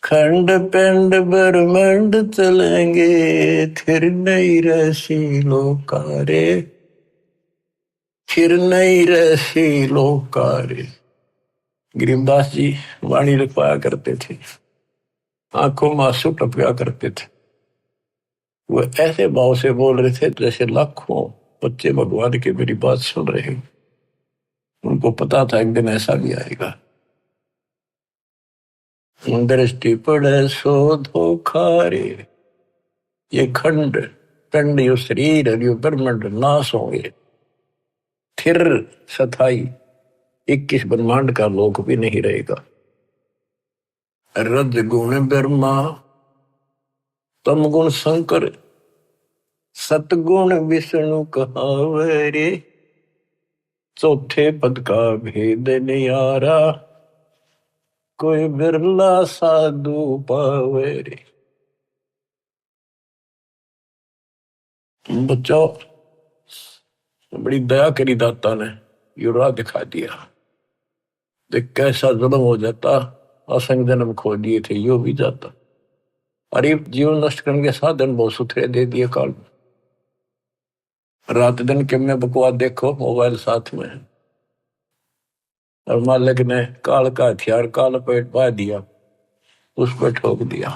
S1: खंड पिंड ब्रह्मंड चलेंगे, फिर नहीं रहसी लोकारे, फिर नहीं रहसी लोकारे। गरीबदास जी वाणी लिखवाया करते थे, आंखों में आंसू टपका करते थे। वो ऐसे भाव से बोल रहे थे जैसे लाखों बच्चे भगवान की मेरी बात सुन रहे हैं। उनको पता था एक दिन ऐसा भी आएगा। दृष्टि पड़े सो धोखा रे, ये खंड पिंड, यो शरीर, यो ब्रह्मांड नाश होंगे, फिर सथाई 21 ब्रह्मांड का लोक भी नहीं रहेगा। रज गुण ब्रह्मा, तम गुण शंकर, सतगुण विष्णु कहावे रे, चौथे पद का भेद नियारा, कोई बिरला साधु पावे रे। बच्चों, बड़ी दया करी दाता ने, ये राह दिखा दिया। देख कैसा जुल्म हो जाता, असंग जन्म खो दिए थे, यो भी जाता। अरे जीवन नष्ट करने के साधन बहुत सुथरे दे दिए काल में। रात दिन के में बकवास देखो, मोबाइल साथ में है, और मालिक ने काल का हथियार काल पेट पा दिया, उस पर ठोक दिया।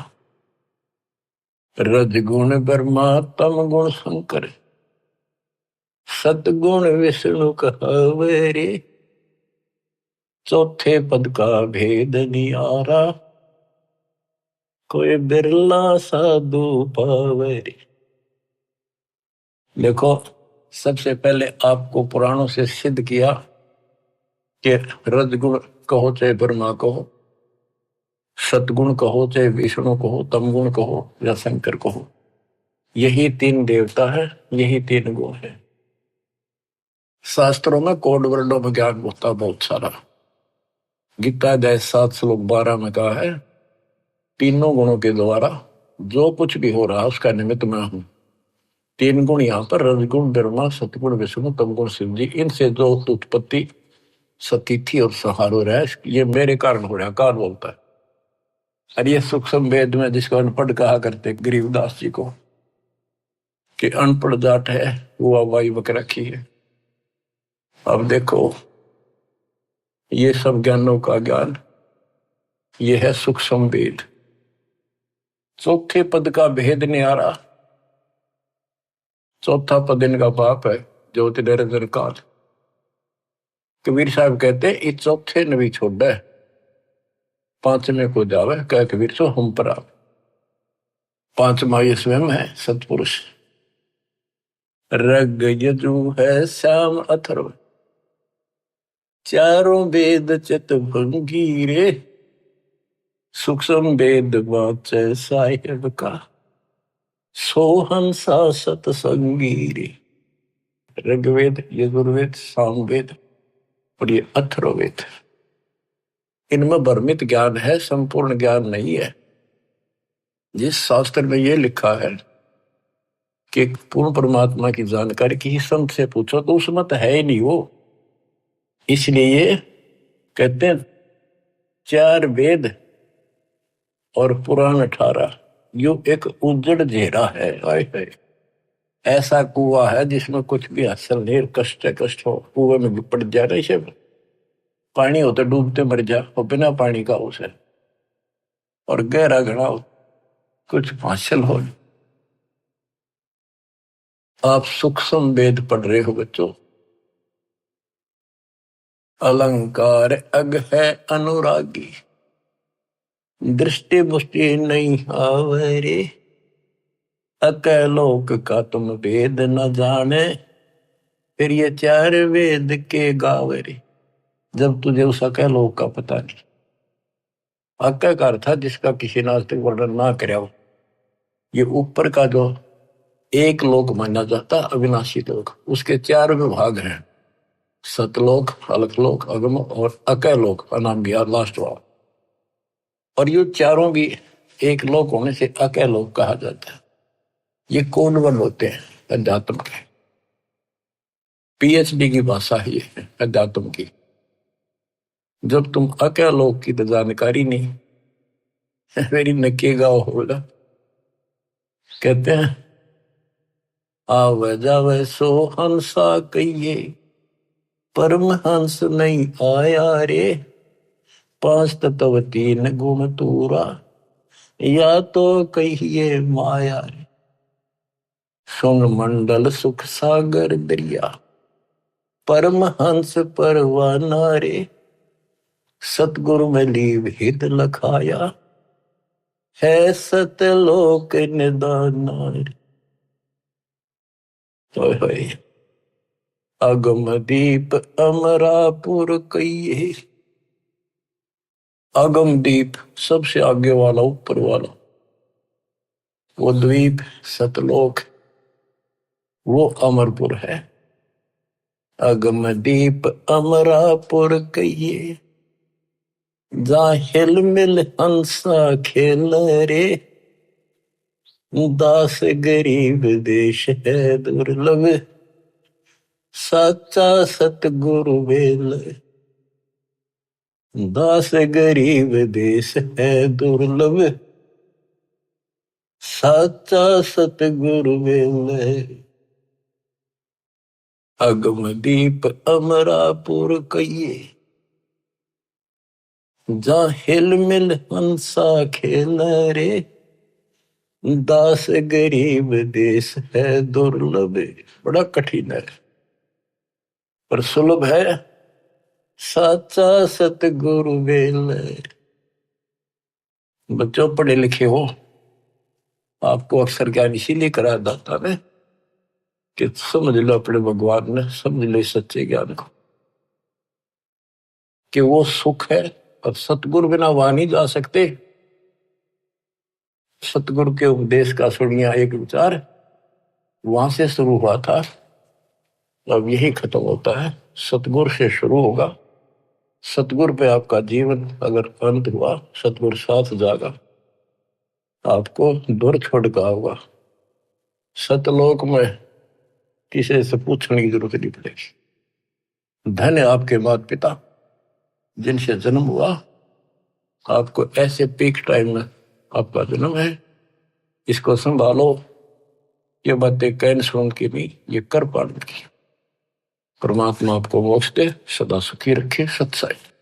S1: रज गुण ब्रह्मा, तम गुण शंकर, सतगुण विष्णु कहावे रे, चौथे पद का भेद नियारा, कोई बिरला साधु पावे रे। देखो, सबसे पहले आपको पुराणों से सिद्ध किया कि रजगुण कहो चाहे ब्रह्मा कहो, सतगुण कहो चाहे विष्णु कहो, तमगुण कहो या शंकर कहो, यही 3 देवता है, यही 3 गुण है। शास्त्रों में कोड वर्डों में ज्ञान होता बहुत सारा। गीता अध्याय 7 श्लोक 12 में कहा है, तीनों गुणों के द्वारा जो कुछ भी हो रहा है उसका निमित्त मैं हूं। 3 गुण यहाँ पर, रजगुण ब्रह्मा, सतगुण विष्णु, तमगुण शिव जी, इनसे जो उत्पत्ति सतिथि और सहारो रहा है, ये मेरे कारण हो रहा है, काल बोलता है। और ये सूक्ष्म वेद में जिसको अनपढ़ कहा करते गरीबदास जी को कि अनपढ़ जाट है वो हवाई बक रखी है। अब देखो ये सब ज्ञानों का ज्ञान ये है सूक्ष्म वेद। चौथे पद का भेद न्यारा। चौथा पद इनका बाप है ज्योति निरंजन काल। कबीर साहब कहते इस चौथे ने भी छोड़ा है, पांचवें को जावे कह कबीर सो हम पर आवे। पांचवा ये स्वयं है सतपुरुष। रग यजु है श्याम अथर्व, चारों वेद चित भंगीरे, सूक्ष्म वेद वाचे साहिब का, सोहंसा सतसंगीरे। ऋग्वेद, यजुर्वेद, सामवेद और ये अथर्ववेद, इनमें भ्रमित ज्ञान है, संपूर्ण ज्ञान नहीं है। जिस शास्त्र में ये लिखा है कि पूर्ण परमात्मा की जानकारी किसी संत से पूछो तो उसमें तो है ही नहीं वो। इसलिए ये कहते हैं चार वेद और पुराण 18 यो एक उजड़ घेरा है। हाय हाय, ऐसा कुआं है जिसमें कुछ भी हासिल नहीं, कष्ट हो, कुएं में पड़ जाए ना, इसे पानी हो तो डूबते मर जा, और बिना पानी का उसे, और गहरा घड़ा हो कुछ हासिल हो। आप सूक्ष्म वेद पढ़ रहे हो बच्चों। अलंकार अग है अनुरागी, दृष्टि मुष्टि नहीं आवरे, अकलोक का तुम वेद न जाने, फिर ये चार वेद के गावरे। जब तुझे उस अकलोक का पता नहीं। अक्का का अर्थ था जिसका किसी ने आज तक वर्णन ना कराया हो। ये ऊपर का जो एक लोक माना जाता अविनाशी लोक, उसके चार विभाग हैं, सतलोक, अलकलोक, अगम और अकलोक, अनाम भी लास्ट वाला। और ये चारों भी एक लोक होने से अकलोक कहा जाता है। ये कोनवन होते हैं अध्यात्म के, पीएचडी की भाषा है ये अध्यात्म की। जब तुम अकलोक की तो जानकारी नहीं, मेरी नकेगा होगा। कहते हैं आवे जावे सो हंसा कहिए, परमहंस नहीं आया रे, पांच तत्व तीन गुण तूरा, या तो कहिए माया रे। सुन मंडल सुख सागर दरिया, परमहंस परवाना रे, सतगुरु में लीव हित लखाया, है सतलोक निदाना रे। अगम दीप अमरापुर कहिए। अगम दीप सबसे आगे वाला, ऊपर वाला, वो द्वीप सतलोक, वो अमरपुर है। अगम दीप अमरापुर कहिए, जा हिल मिल हंसा खेल रे, दास गरीब देश है दुर्लभ, साचा सतगुरु वेल। दास गरीब देश है दुर्लभ, साचा सतगुरु वेल। अगम दीप अमरापुर कहिए, जा हिल मिल हंसा खेल रे, दास गरीब देश है दुर्लभ। बड़ा कठिन है पर सुलभ है, साचा सतगुरु वेल। बच्चों पढ़े लिखे हो, आपको अक्सर ज्ञान इसीलिए करा दाता ने कि समझ लो अपने भगवान ने, समझ लो सच्चे ज्ञान को कि वो सुख है, और सतगुरु बिना वहां नहीं जा सकते। सतगुरु के उपदेश का सुनिया एक विचार वहां से शुरू हुआ था, अब यही खत्म होता है। सतगुरु से शुरू होगा, सतगुरु पे आपका जीवन अगर अंत हुआ, सतगुरु साथ जागा, आपको दूर छोड़ का होगा। सतलोक में किसी से पूछने की जरूरत नहीं पड़ेगी। धन्य आपके माता पिता जिनसे जन्म हुआ, आपको ऐसे पीक टाइम में आपका जन्म है, इसको संभालो। ये बातें कहने सुन की नहीं, ये कर पाने की। परमात्मा आपको मोक्ष दे, सदा सुखी रखे। सत्साई।